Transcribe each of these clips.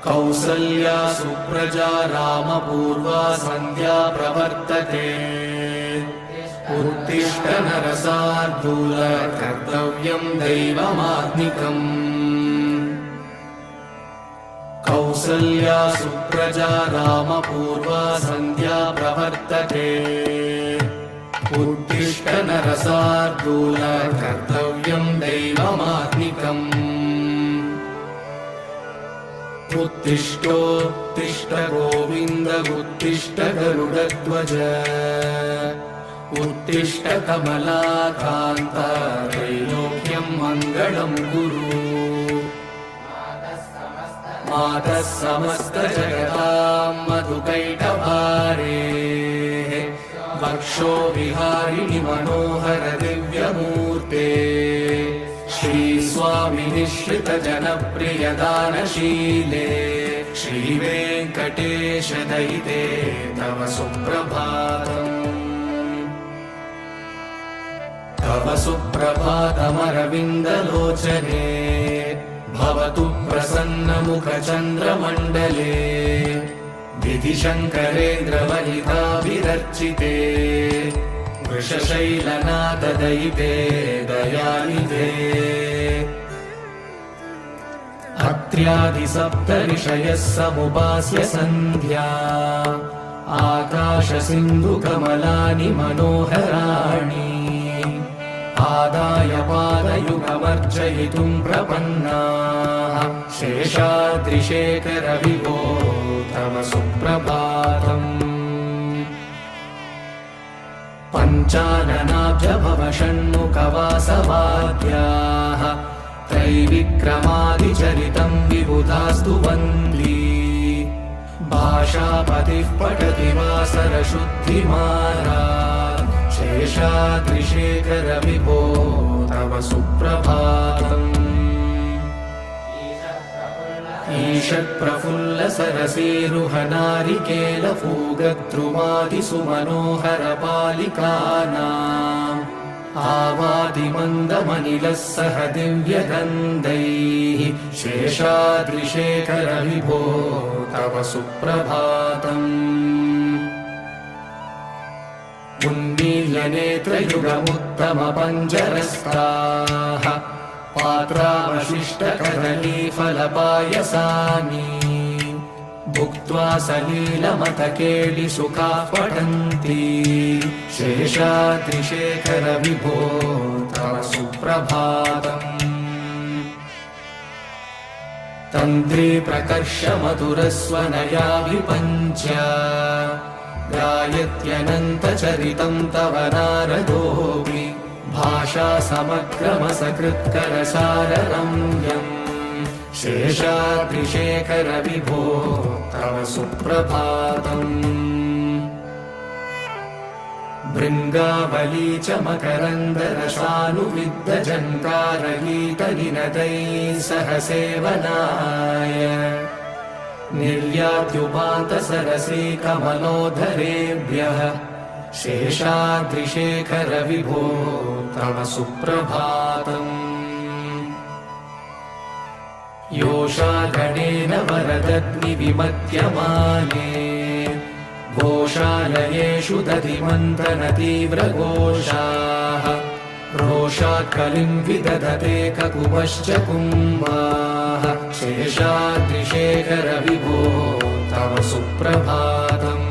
कौसल्या सुप्रजा रामपूर्वा सन्ध्या प्रवर्तते उत्तिष्ठ नरशार्दूल कर्तव्यं दैवमात्मिकम् कौसल्या सुप्रजा रामपूर्वा सन्ध्या प्रवर्तते उत्तिष्ठ नरशार्दूल कर्तव्यं दैवमात्मिकम् उत्तिष्ठोत्तिष्ठ गोविन्द उत्तिष्ठ गरुडध्वज उत्तिष्ठ कमलाकान्त त्रैलोक्यं मङ्गलं कुरु मातः समस्तजगतां मधुकैटभारे वक्षो विहारिणि मनोहर दिव्यमूर्ते श्रीस्वामि निःश्रित जनप्रिय दानशीले श्रीवेङ्कटेश दयिते तव सुप्रभातम् तव सुप्रभातमरविन्दलोचने भवतु प्रसन्नमुखचन्द्रमण्डले विधिशङ्करेन्द्रवनिताभिरर्चिते वृषशैलनाथ दयिते दयानिधे अत्र्यादिसप्तऋषयः समुपास्य सन्ध्या आकाशसिन्धुकमलानि मनोहराणि आदाय पादयुगमर्चयितुं प्रपन्नाः शेषाद्रिशेखर विभो तव सुप्रभातम् पञ्चाननाभ्यभव षण्मुखवासवाद्याः त्रैविक्रमादिचरितं विबुधास्तु वन्दी भाषापतिः पठति वासरशुद्धिमारात् शेषाद्रिशेखर विभो तव सुप्रभातम् ईषत्प्रफुल्ल सरसीरुहनारिकेलफूगद्रुमादिसुमनोहर पालिकानाम् आवादिमन्दमनिलः सह दिव्यगन्धैः शेषाद्रिशेखर विभो तव सुप्रभातम् उन्मील्यनेत्रयुगमुत्तमपञ्जरस्ताः पात्रावशिष्टकदलीफलपायसानि भुक्त्वा सलीलमथकेलिसुखाः पठन्ति शेषाद्रिशेखर विभो तव सुप्रभातम् तन्त्री प्रकर्ष मधुरस्वनया विपञ्च गायत्यनन्तचरितं तव नारदोऽपि भाषा समग्रमसकृत्करसाररम्यम् शेषाद्रिशेखर विभो तव सुप्रभातम् भृङ्गावली च मकरन्दरसानुविद्धजन्कारगीतनिनदैः सह सेवनाय निर्यात्युपान्तसरसी कमलोधरेभ्यः शेषाद्रिशेखर विभो तव सुप्रभातम् योषागणेन वरदग्निविमत्यमाने घोषालयेषु दधिमन्थनतीव्रघोषाः रोषात् कलिं विदधते ककुभश्च कुम्भाः शेषाद्रिशेखर विभो तव सुप्रभातम्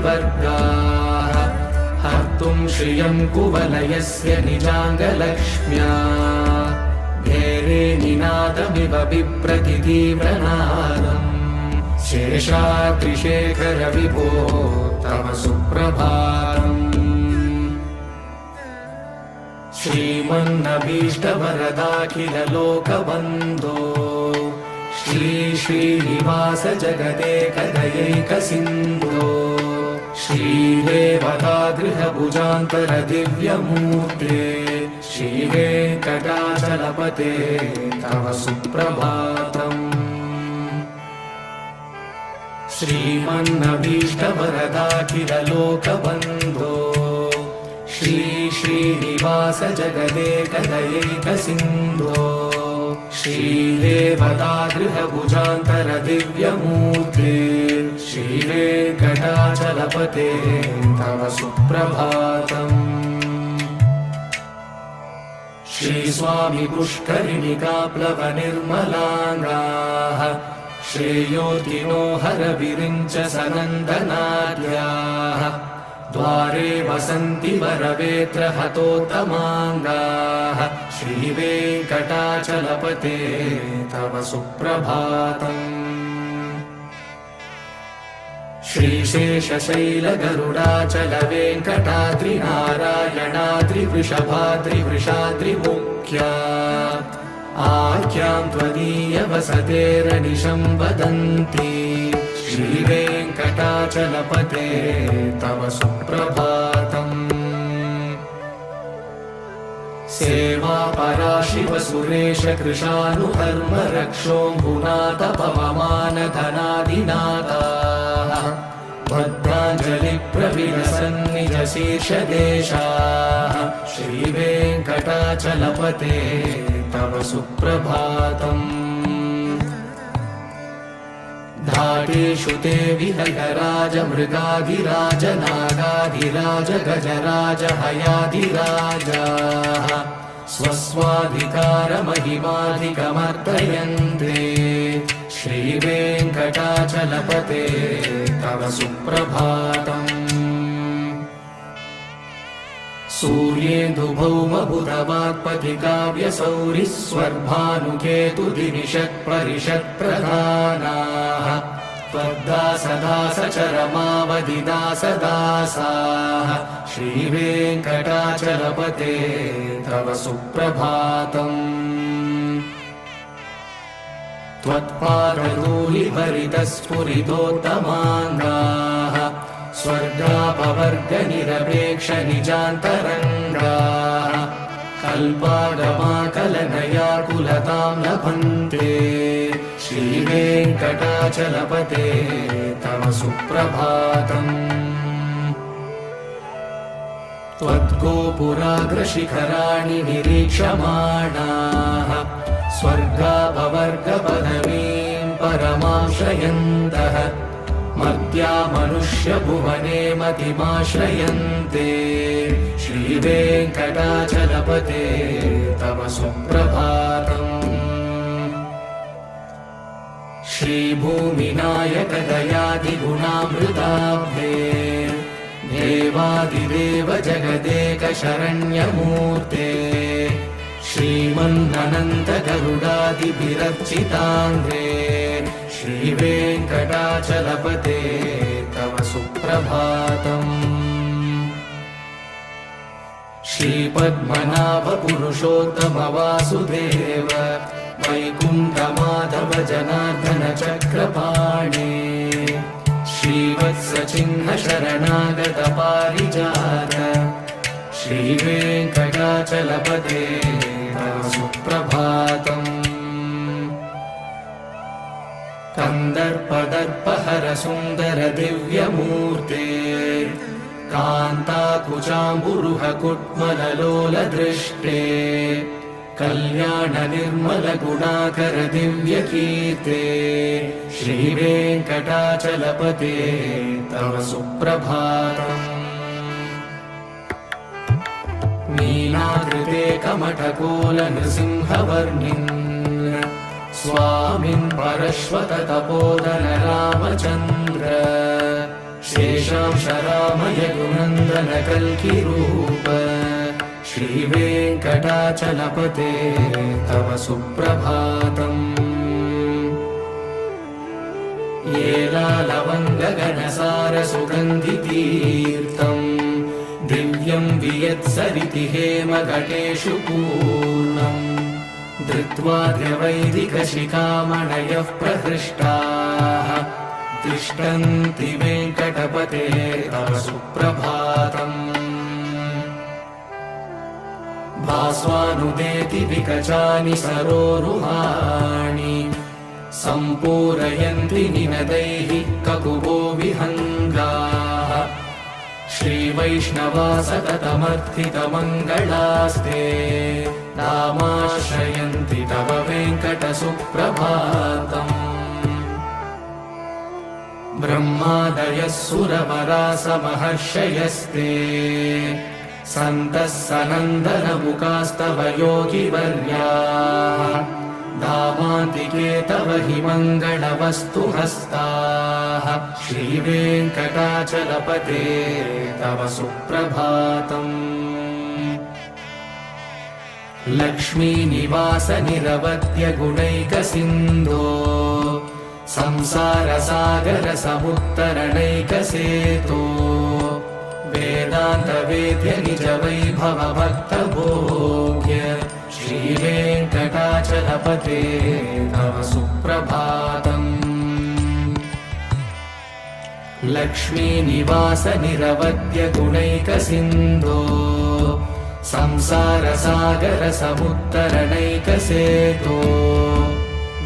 पद्मेशमित्रशतपत्रकतालिवर्गाः हर्तुं श्रियं कुवलयस्य निजाङ्गलक्ष्म्या भेरे निनादमिव बिभ्रति तीव्रनादम् शेषाद्रिशेखर विभो तव सुप्रभातम् श्रीमन्नभीष्टवरदाखिललोकबन्धो श्री श्रीनिवास जगदेकदयैकसिन्धो श्रीदेवतागृहभुजान्तर दिव्यमूर्ते श्रीवेङ्कटाचलपते तव सुप्रभातम् श्रीमन्नभीष्टवरदाखिललोकबन्धो श्री श्रीनिवास जगदेकदयैकसिन्धो श्रीदेवतागृहभुजान्तर दिव्यमूर्ते श्रीवेङ्कटाचलपते तव सुप्रभातम्। श्रीस्वामी पुष्करिणिकाप्लवनिर्मलाङ्गाः श्रेयोतिनो हरविरिञ्च सनन्दनाद्याः द्वारे वसन्ति वरवेत्र हतोत्तमाङ्गाः श्रीवेङ्कटाचलपते तव सुप्रभातम्। श्रीशेषशैलगरुडाचलवेङ्कटाद्रिनारायणाद्रिवृषभाद्रिवृषाद्रिमुख्या आख्यां त्वदीयवसतेरनिशं वदन्ति श्रीवेङ्कटाचलपते तव सुप्रभातम्। सेवा पराशिवसुरेश कृशानुधर्म रक्षोऽम्बुनाथ पवमानधनादिनाथाः बद्धाञ्जलिप्रविलसन्निजशीर्षदेशाः श्रीवेङ्कटाचलपते तव सुप्रभातम्। धाटेषु ते विहगराज मृगाधिराज नागाधिराज गजराज हयाधिराजाः स्वस्वाधिकारमहिमाधिकमर्दयन्ते श्रीवेङ्कटाचलपते तव सुप्रभातम्। सूर्येन्दुभौमबुधवाक्पतिकाव्यसौरिस्वर्भानुकेतुदिनिषत्परिषत्प्रधानाः त्वद्दासदासचरमावधिदासदासाः श्रीवेङ्कटाचलपते तव सुप्रभातम्। त्वत्पादधूलिभरितस्फुरितोत्तमाङ्गाः स्वर्गापवर्गनिरपेक्षनिजान्तरङ्गाः कल्पागमाकलनयाकुलतां लभन्ते श्रीवेङ्कटाचलपते तव सुप्रभातम्। त्वद्गोपुराग्रशिखराणि निरीक्षमाणाः स्वर्गापवर्गपदवीं परमां श्रयन्तः मर्त्या मनुष्यभुवने मतिमाश्रयन्ते श्रीवेङ्कटाचलपते तव सुप्रभातम्। श्रीभूमिनायक दयादिगुणामृताब्धे देवादिदेव जगदेक शरण्यमूर्ते श्रीमन्ननन्त गरुडादिभिरर्चिताङ्घ्रे श्रीवेङ्कटाचलपते तव सुप्रभातम्। श्रीपद्मनाभ पुरुषोत्तम वासुदेव वैकुण्ठमाधव जनार्दन चक्रपाणे श्रीवत्सचिह्न शरणागत पारिजात श्रीवेङ्कटाचलपते तव सुप्रभातम्। कन्दर्पदर्पहर सुन्दर दिव्यमूर्ते कान्ताकुचाम्बुरुह कुट्मललोलदृष्टे कल्याण निर्मल गुणाकर दिव्यकीर्ते श्रीवेङ्कटाचलपते तव सुप्रभातम्। नीलाकृते कमठकोल नृसिंहवर्णिन् स्वामिन् परश्वत तपोधन रामचन्द्र शेषांश रामय गुणन्दन कल्किरूप श्रीवेङ्कटाचलपते तव सुप्रभातम्। येलालवङ्गगणसार सुगन्धितीर्थम् दिव्यं वियत्सरिति हेमघटेषु पूर्णम् धृत्वा द्रवैदिकशिखामणयः प्रहृष्टाः तिष्ठन्ति वेङ्कटपते तव सुप्रभातम्। भास्वानुदेति विकचानि सरोरुहाणि सम्पूरयन्ति निनदैः ककुभो विहङ्गाः श्रीवैष्णवा सततमर्थितमङ्गलास्ते नामाश्रयन्ति तव वेङ्कटसुप्रभातम् ब्रह्मादयः सुरवरासमहर्षयस्ते सन्तः सनन्दनमुखास्तव योगिवर्याः दामान्तिके तव हि मङ्गलवस्तुहस्ताः श्रीवेङ्कटाचलपते तव सुप्रभातम् लक्ष्मीनिवास निरवध्य गुणैकसिन्धो संसारसागर समुत्तरणैकसेतो वेदान्तवेद्य निज वैभव भक्तभोग्य श्रीवेङ्कटाचलपते तव सुप्रभातम् लक्ष्मीनिवास निरवध्य गुणैकसिन्धो संसारसागर समुत्तरणैकसेतो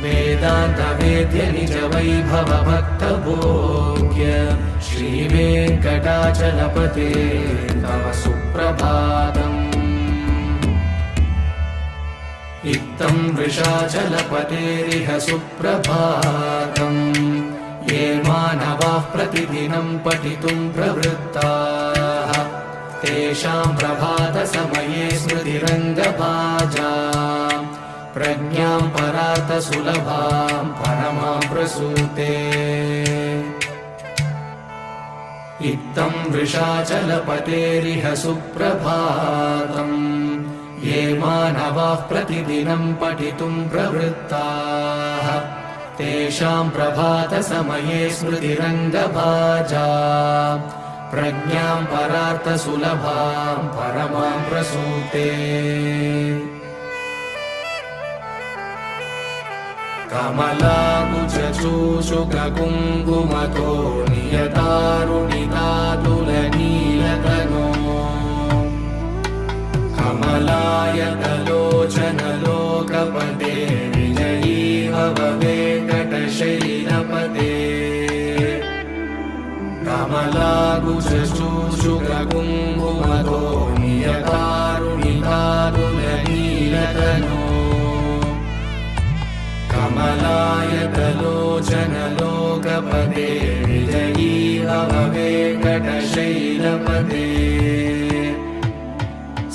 वेदान्तवेद्य निज वैभव भक्तभोग्य श्रीवेङ्कटाचलपते तव सुप्रभातम् इत्थं वृषाचलपतेरिह सुप्रभातम् ये मानवाः प्रतिदिनं पठितुं प्रवृत्ताः तेषां प्रभातसमये स्मृतिरङ्गभाजाम् प्रज्ञां परार्थसुलभां परमां प्रसूते इत्थं वृषाचलपतेरिह सुप्रभातम् ये मानवाः प्रतिदिनं पठितुं प्रवृत्ताः तेषां प्रभातसमये स्मृतिरङ्गभाजाम् प्रज्ञां परार्थसुलभां परमां प्रसूते कमलाकुचूषुककुङ्कुमतो नियतारुणितातुलनीलतनो कमलायतलोचनलोकपते विजयी भव वेङ्कटशैलपते कमलाकुचूषुककुङ्कुमतो नियतारुणितातुलनीलतनो कमलायतलोचनलोकपते विजयी भव वेङ्कटशैलपते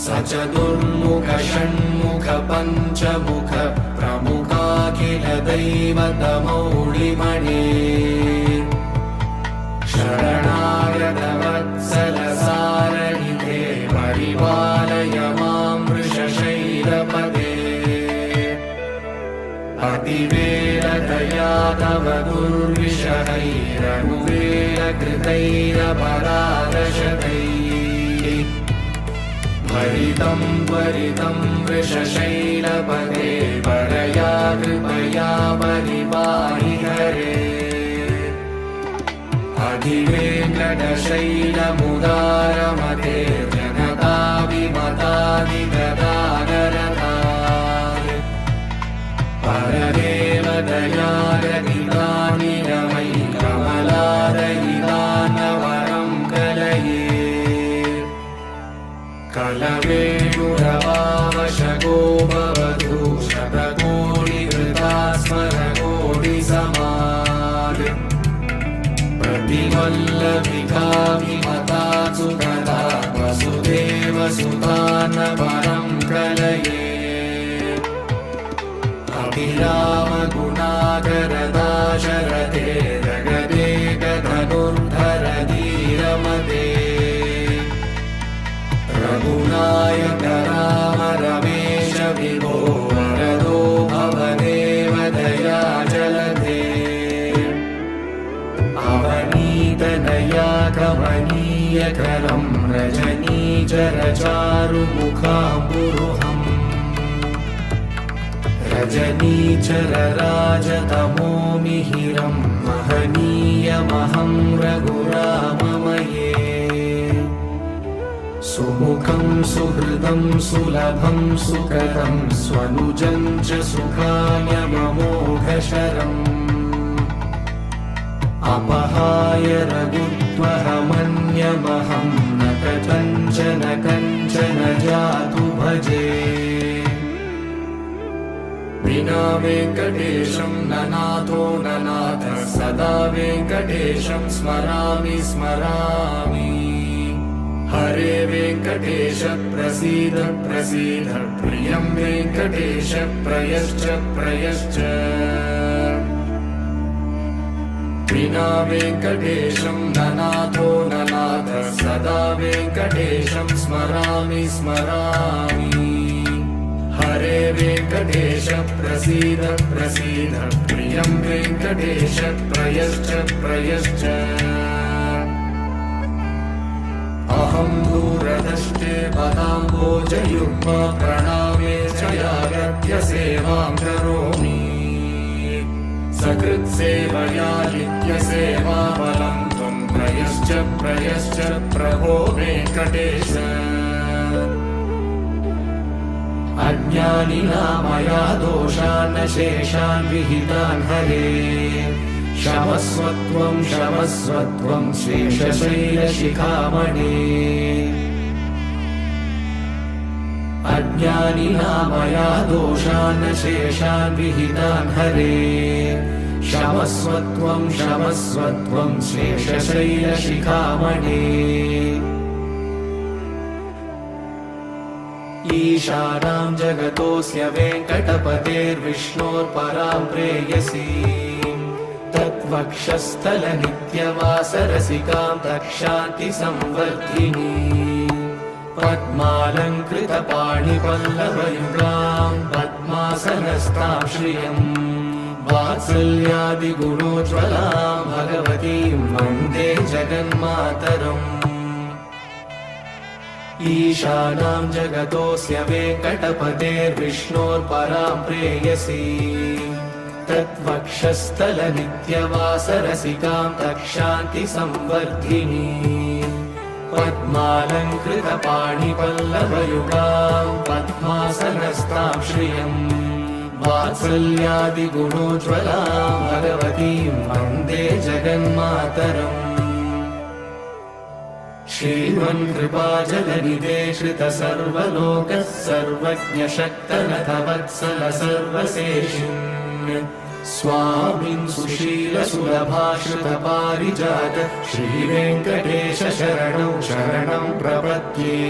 स चतुर्मुख षण्मुख पञ्चमुख प्रमुखाखिल दैवतमौळिमणे शरणागत वत्सल सारनिधे परिपालय मां वृषशैलपते अतिवेलतया तव दुर्विषहैरनुवेलकृतैरपरादशतैः भरितं त्वरितं वृषशैलपते परया कृपया परिपाहि हरे अधिवेङ्कटशैलमुदारमते जनता विमतादिगदानरता परदेवदयारहितानि रमै कमलारहितानवरं कलये कलवेणुरवावशगो भवतु शतकोटिहृता स्मरकोटिसमाद् प्रतिवल्लभिका विमता सुतदा वसुदेवसुतानवरं कलये अभिरामगुणाकरदाशरथे जगदेकधनुर्धर धीरमते रघुनायक राम रमेश विभो वरदो भवदेव दया जलधे अवनीतनया कमनीयकरं रजनीचरचारुमुखाम्बुरुहम् रजनीचरराजतमोमिहिरं महनीयमहं रघुराममये सुमुखं सुहृदं सुलभं सुकृतं स्वनुजं च सुखायममोघशरम् अपहाय रघुत्व विश्वमन्यमहं न कथञ्चन कञ्चन जातु भजे विना वेङ्कटेशं न नाथो न नाथः सदा वेङ्कटेशं स्मरामि स्मरामि हरे वेङ्कटेश प्रसीद प्रसीद प्रियं वेङ्कटेश प्रयश्च प्रयश्च विना वेङ्कटेशं न नाथो न नाथः सदा वेङ्कटेशं स्मरामि स्मरामि हरे वेङ्कटेश प्रसीद प्रसीद प्रियं वेङ्कटेश प्रयश्च प्रयश्च अहं दूरदृष्टे पदाम्बोजयुग्मा प्रणामे च यागत्य सेवां करोमि सकृत्सेवया नित्यसेवाबलं त्वं प्रयश्च प्रयश्च प्रभो वेङ्कटेश अज्ञानिना मया दोषान् शेषान् विहितान् हरे क्षमस्वत्वं क्षमस्वत्वं शेषशैलशिखामणे अज्ञानिना मया दोषान् शेषान् विहितान् हरे क्षमस्वत्वं क्षमस्वत्वं शेषशैलशिखामणे ईशानां जगतोऽस्य वेङ्कटपतेर्विष्णोर्परां प्रेयसीं तत्वक्षस्थलनित्यवासरसिकां तक्षान्तिसंवर्धिनी पद्मालङ्कृतपाणिपल्लवयुगां पद्मासनस्तां श्रियं वात्सल्यादिगुणोज्ज्वलां भगवतीं वन्दे जगन्मातरम् ईशानां जगतोऽस्य वेङ्कटपतेर्विष्णोर्परां प्रेयसीं तत्वक्षस्थलनित्यवासरसिकां तक्षान्तिसंवर्धिनी पद्मालङ्कृतपाणिपल्लवयुगां पद्मासनस्तां श्रियं वात्सल्यादिगुणोज्ज्वलां भगवतीं वन्दे जगन्मातरम् श्रीमन्कृपाजलनिधे श्रितसर्वलोकः सर्वज्ञशक्तनथवत्सल सर्वशेषिन् स्वामिन् सुशीलसुलभाश्रितपारिजात श्रीवेङ्कटेश शरणं शरणं प्रपद्ये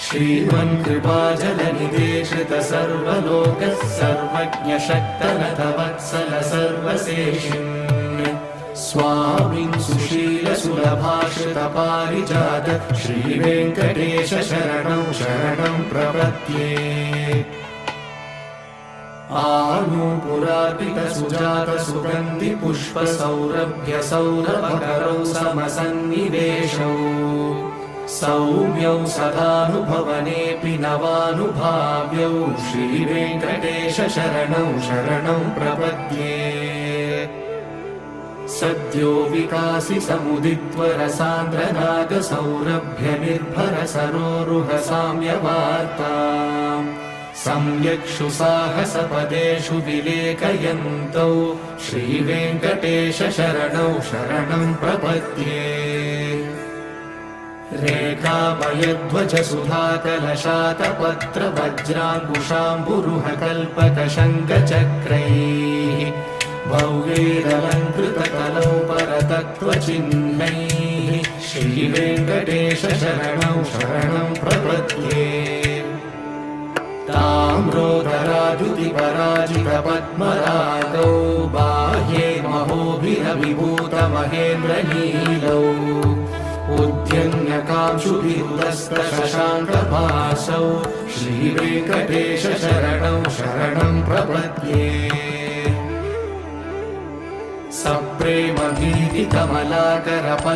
श्रीमन्कृपाजलनिधे श्रितसर्वलोकः सर्वज्ञशक्तनथवत्सल सर्वशेषिन् स्वामिन् सुशीलसुलभाश्रितपारिजात श्रीवेङ्कटेश शरणं शरणं प्रपद्ये आनूपुरार्पितसुजातसुगन्धिपुष्पसौरभ्यसौरभकरौ समसन्निवेशौ सौम्यौ सदानुभवनेऽपि नवानुभाव्यौ श्रीवेङ्कटेश शरणं शरणं प्रपद्ये सद्यो विकासि समुदित्वरसान्द्रनागसौरभ्यनिर्भरसरोरुहसाम्यवार्ताम् सम्यक्षु साहसपदेषु विलेखयन्तौ श्रीवेङ्कटेश शरणौ शरणं प्रपद्ये रेखामयध्वजसुधाकलशातपत्रवज्राङ्कुशाम्बुरुहकल्पकशङ्खचक्रैः भव्यैरलङ्कृतकलौ परतत्त्वचिह्नैः श्रीवेङ्कटेश शरणं शरणं प्रपद्ये ताम्रोदराद्युतिपराजितपद्मरागौ बाह्ये महोभिरविभूतमहेन्द्रनीलौ उद्यन्यकांशुभिरुदस्तशशाङ्कभासौ श्रीवेङ्कटेश शरणं शरणं प्रपद्ये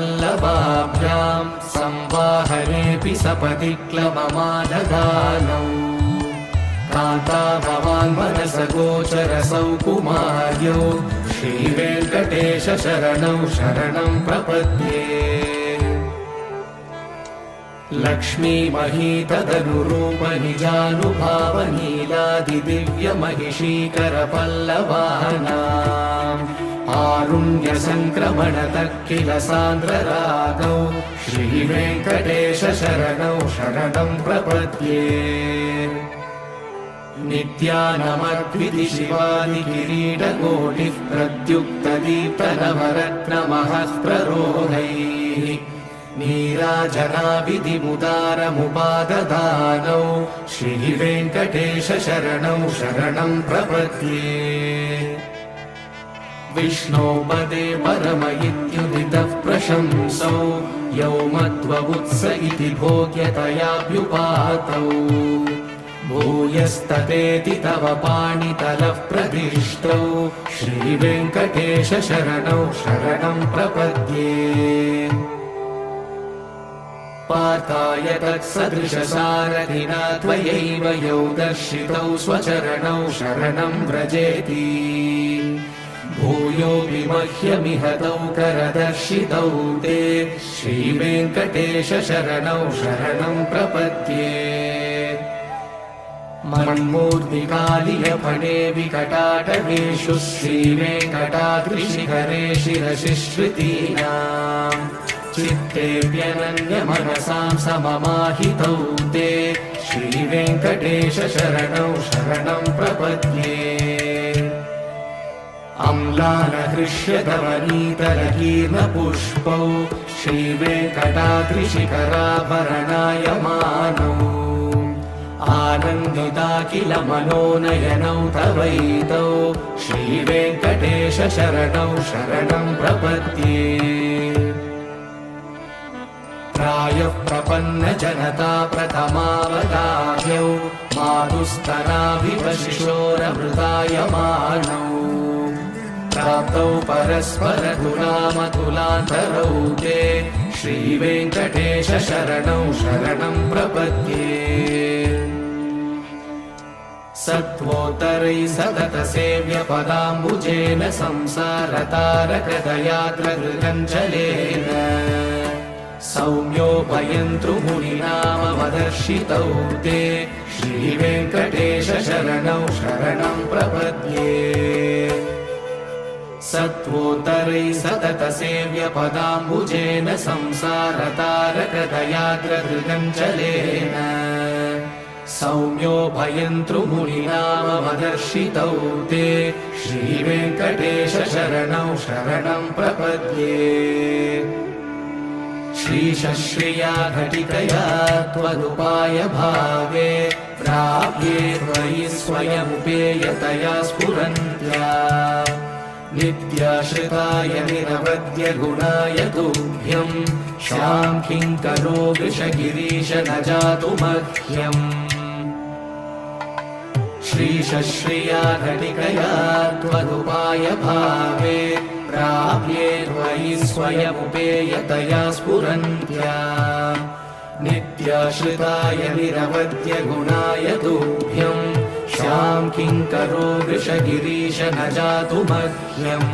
सप्रेमभीतिकमलाकरपल्लवाभ्यां संवाहनेऽपि सपदि क्लबमादधानौ कान्ता भवान् मनसगोचरसौ कुमार्यौ श्रीवेङ्कटेश शरणं शरणं प्रपद्ये लक्ष्मीमहीतदनुरूपनिजानुभावनीलादिदिव्यमहिषीकरपल्लवानाम् आरुण्यसङ्क्रमणतः किल सान्द्ररागौ श्रीवेङ्कटेश शरणौ शरणं प्रपद्ये नित्यानमद्विति शिवादि किरीटकोटिः प्रद्युक्तदीप्तनवरत्नमः प्ररोहैः नीराजनाविधिमुदारमुपाददानौ श्रीवेङ्कटेश शरणौ शरणं प्रपद्ये विष्णोपदे परम इत्युदितः प्रशंसौ यौ मध्ववुत्स इति भोग्यतयाभ्युपातौ भूयस्ततेति तव पाणितलः प्रदिष्टौ श्रीवेङ्कटेश शरणौ शरणं प्रपद्ये पार्थाय तत्सदृशसारथिना त्वयैव यौ दर्शितौ स्वचरणौ शरणं व्रजेति भूयोऽपि मह्यमिह तौ करदर्शितौ ते श्रीवेङ्कटेश शरणौ शरणं प्रपद्ये मन्मूर्तिकालियफणे विकटाटवेषु श्रीवेङ्कटाद्रिशिखरे शिरसिश्रुतीनाम् चित्तेऽप्यनन्यमनसां सममाहितौ ते श्रीवेङ्कटेश शरणौ शरणं प्रपद्ये अम्लानहृष्यतवनीतरकीर्णपुष्पौ श्रीवेङ्कटाद्रिशिखराभरणायमानौ आनन्दिता किल मनोनयनौ तवैतौ श्रीवेङ्कटेश शरणौ शरणं प्रपद्ये प्रायः प्रपन्नजनता प्रथमावगाह्यौ मातुस्तराभिव शिशोरमृतायमानौ प्राप्तौ परस्परतुलामतुलान्तरौ ते श्रीवेङ्कटेश शरणौ शरणं प्रपद्ये सत्त्वोत्तरैः सततसेव्यपदाम्बुजेन संसारतारकदयाग्रगृगञ्जलेन सौम्योपयन्तृमुनिनामवदर्शितौ ते श्रीवेङ्कटेश शरणौ शरणं प्रपद्ये सत्त्वोत्तरैः सततसेव्यपदाम्बुजेन संसारतारकदयाग्रगृगञ्जलेन सौम्योभयन्तृमुनिनामवदर्शितौ ते श्रीवेङ्कटेश शरणौ शरणं प्रपद्ये श्रीशश्रिया घटिकया त्वदुपाय भावे प्राप्ये त्वयि स्वयमुपेयतया स्फुरन्त्या नित्याश्रिताय निरवद्य गुणाय तुभ्यं शां किङ्करो वृषगिरीश न जातु मह्यम् श्रीशश्रिया घटिकया त्वदुपाय भावे प्राप्ये त्वयि स्वयमुपेयतया स्फुरन्त्या नित्याश्रिताय निरवद्य गुणाय तुभ्यं शां किङ्करो वृषगिरीश न जातु मह्यम्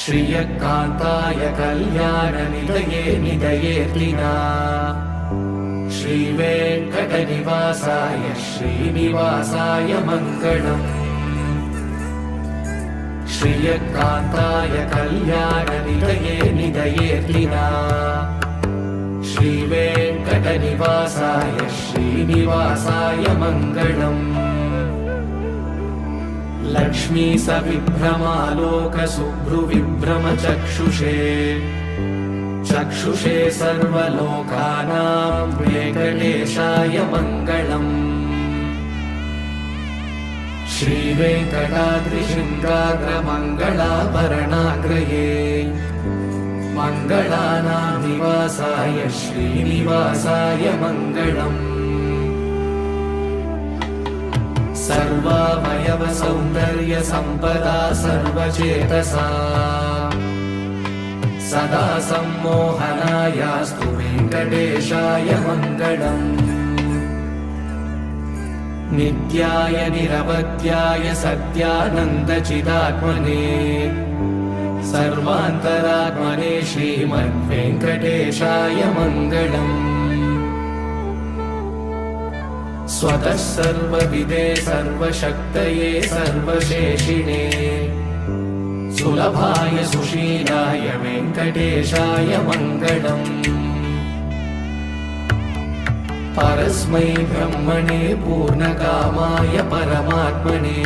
श्रियकान्ताय कल्याणनिलये निलयेऽर्तिना श्रीवेङ्कटनिवासाय श्रीनिवासाय मङ्गलम् श्रियकान्ताय कल्याणनिलये निलयेऽर्तिना श्रीवेङ्कटनिवासाय श्रीनिवासाय मङ्गलम् लक्ष्मी सविभ्रमालोकशुभ्रुविभ्रमचक्षुषे चक्षुषे सर्वलोकानां वेङ्कटेशाय मङ्गलम् श्रीवेङ्कटाद्रिशृङ्गाग्रमङ्गलाभरणाग्रये मङ्गलानां निवासाय श्रीनिवासाय मङ्गलम् सर्वावयव सौन्दर्य सम्पदा सर्वचेतसा सदा सम्मोहनायास्तु वेङ्कटेशाय मङ्गलम् नित्याय निरवध्याय सत्यानन्दचिदात्मने सर्वान्तरात्मने श्रीमद्वेङ्कटेशाय मङ्गलम् स्वतः सर्वविदे सर्वशक्तये सर्वशेषिणे सुलभाय सुशीलाय वेङ्कटेशाय मङ्गलम् परस्मै ब्रह्मणे पूर्णकामाय परमात्मने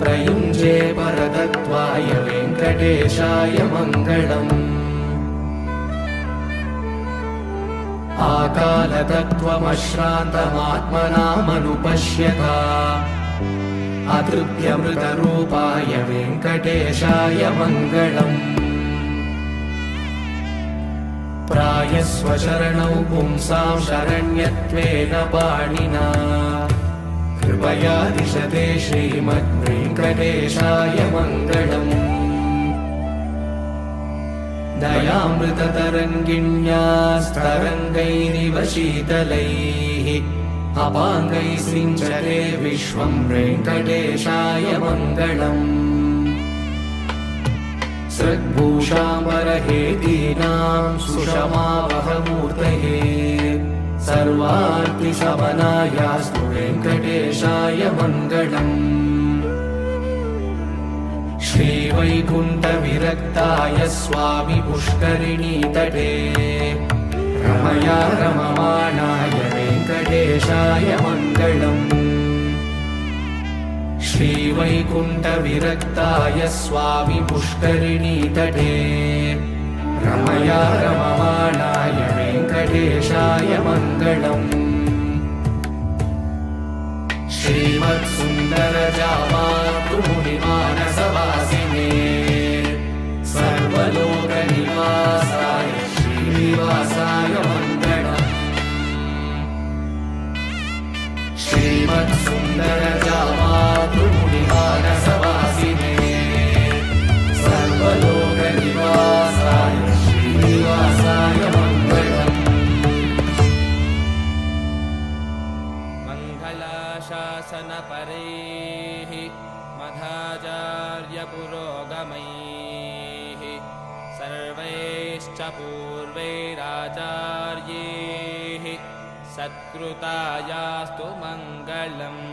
प्रयुञ्जे परतत्त्वाय वेङ्कटेशाय मङ्गलम् आकालतत्त्वमश्रान्तमात्मनामनुपश्यता अतृप्यमृतरूपाय वेङ्कटेशाय मङ्गलम् प्रायस्वशरणौ पुंसां शरण्यत्वेन पाणिना कृपया दिशते श्रीमद्वेङ्कटेशाय मङ्गलम् दयामृततरङ्गिण्यास्तरङ्गैरिव शीतलैः अपाङ्गैः सिञ्चते विश्वं वेङ्कटेशाय मङ्गलम् सद्भूषाम्बरहेतीनां सुषमावहमूर्तये सर्वार्तिशमनायास्तु वेङ्कटेशाय मङ्गलम् श्रीवैकुण्ठविरक्ताय स्वामि पुष्करिणीतटे रमया रममाणाय वेङ्कटेशाय मङ्गलम् श्रीवैकुण्ठविरक्ताय स्वामि पुष्करिणीतटे रमया रममाणाय वेङ्कटेशाय मङ्गलम् श्रीमत्सुन्दरजामातृमुनिमानसवासिने सर्वलोकनिवासाय श्रीनिवासाय मङ्गलम् श्रीमत्सुन्दरजामातृमुनिमानसवासिने सर्वलोकनिवासाय श्रीनिवासाय मङ्गलम् शासनपरैः मध्वाचार्यपुरोगमैः सर्वैश्च पूर्वैराचार्यैः सत्कृतायास्तु मङ्गलम्।